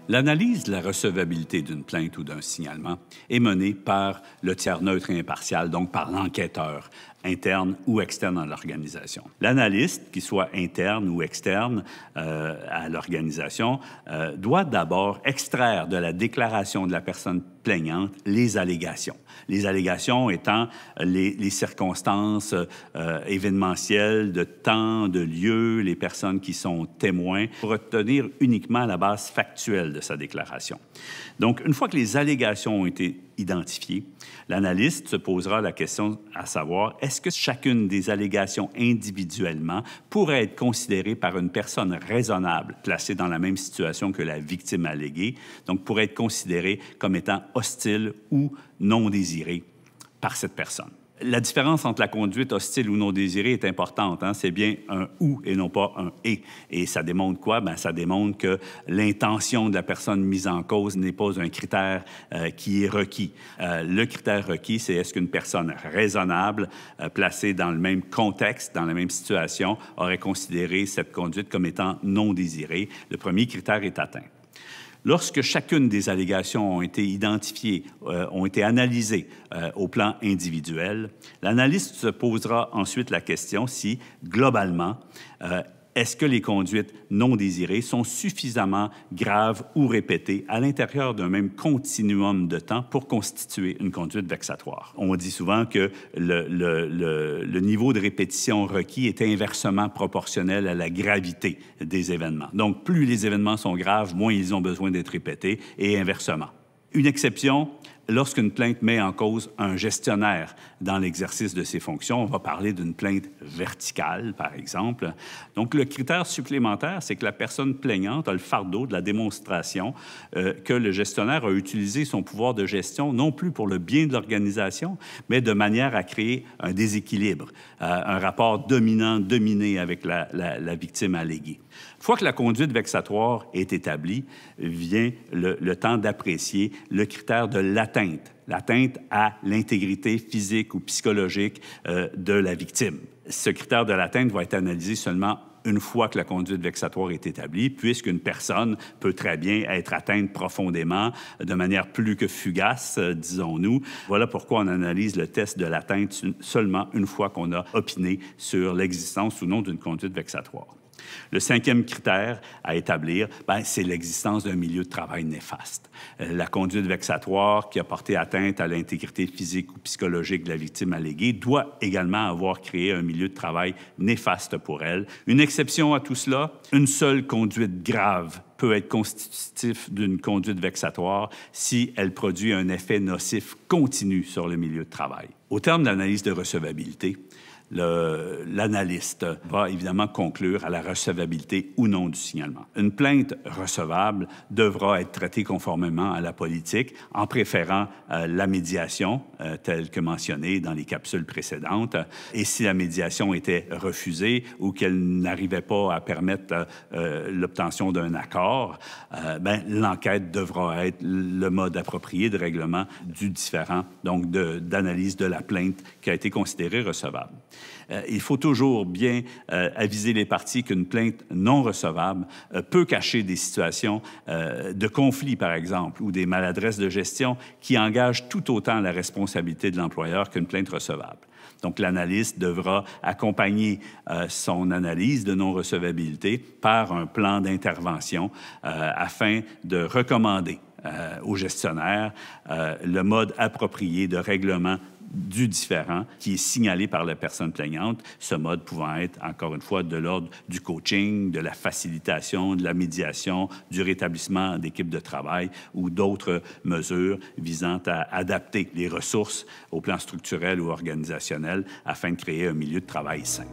L'analyse de la recevabilité d'une plainte ou d'un signalement est menée par le tiers neutre et impartial, donc par l'enquêteur, interne ou externe à l'organisation. L'analyste, qu'il soit interne ou externe à l'organisation, doit d'abord extraire de la déclaration de la personne plaignante les allégations. Les allégations étant les circonstances événementielles de temps, de lieu, les personnes qui sont témoins, pour retenir uniquement la base factuelle de sa déclaration. Donc, une fois que les allégations ont été identifiées, l'analyste se posera la question à savoir, est-ce que chacune des allégations individuellement pourrait être considérée par une personne raisonnable placée dans la même situation que la victime alléguée, donc pourrait être considérée comme étant hostile ou non désirée par cette personne. La différence entre la conduite hostile ou non désirée est importante. C'est bien un « ou » et non pas un « et ». Et ça démontre quoi? Ça démontre que l'intention de la personne mise en cause n'est pas un critère qui est requis. Le critère requis, c'est est-ce qu'une personne raisonnable, placée dans le même contexte, dans la même situation, aurait considéré cette conduite comme étant non désirée. Le premier critère est atteint. Lorsque chacune des allégations ont été identifiées, ont été analysées au plan individuel, l'analyste se posera ensuite la question si, globalement, est-ce que les conduites non désirées sont suffisamment graves ou répétées à l'intérieur d'un même continuum de temps pour constituer une conduite vexatoire? On dit souvent que le niveau de répétition requis est inversement proportionnel à la gravité des événements. Donc, plus les événements sont graves, moins ils ont besoin d'être répétés, et inversement. Une exception, lorsqu'une plainte met en cause un gestionnaire dans l'exercice de ses fonctions, on va parler d'une plainte verticale, par exemple. Donc, le critère supplémentaire, c'est que la personne plaignante a le fardeau de la démonstration que le gestionnaire a utilisé son pouvoir de gestion, non plus pour le bien de l'organisation, mais de manière à créer un déséquilibre, un rapport dominant-dominé avec la victime alléguée. Une fois que la conduite vexatoire est établie, vient le temps d'apprécier le critère de l'atteinte à l'intégrité physique ou psychologique de la victime. Ce critère de l'atteinte va être analysé seulement une fois que la conduite vexatoire est établie, puisqu'une personne peut très bien être atteinte profondément, de manière plus que fugace, disons-nous. Voilà pourquoi on analyse le test de l'atteinte seulement une fois qu'on a opiné sur l'existence ou non d'une conduite vexatoire. Le cinquième critère à établir, c'est l'existence d'un milieu de travail néfaste. La conduite vexatoire qui a porté atteinte à l'intégrité physique ou psychologique de la victime alléguée doit également avoir créé un milieu de travail néfaste pour elle. Une exception à tout cela, une seule conduite grave peut être constitutif d'une conduite vexatoire si elle produit un effet nocif continu sur le milieu de travail. Au terme de l'analyse de recevabilité, l'analyste va évidemment conclure à la recevabilité ou non du signalement. Une plainte recevable devra être traitée conformément à la politique, en préférant la médiation, telle que mentionnée dans les capsules précédentes. Et si la médiation était refusée ou qu'elle n'arrivait pas à permettre l'obtention d'un accord, l'enquête devra être le mode approprié de règlement du différend, donc d'analyse de la plainte qui a été considérée recevable. Il faut toujours bien aviser les parties qu'une plainte non recevable peut cacher des situations de conflit, par exemple, ou des maladresses de gestion qui engagent tout autant la responsabilité de l'employeur qu'une plainte recevable. Donc, l'analyste devra accompagner son analyse de non-recevabilité par un plan d'intervention afin de recommander au gestionnaire le mode approprié de règlement du différend qui est signalé par la personne plaignante, ce mode pouvant être, encore une fois, de l'ordre du coaching, de la facilitation, de la médiation, du rétablissement d'équipes de travail ou d'autres mesures visant à adapter les ressources au plan structurel ou organisationnel afin de créer un milieu de travail sain.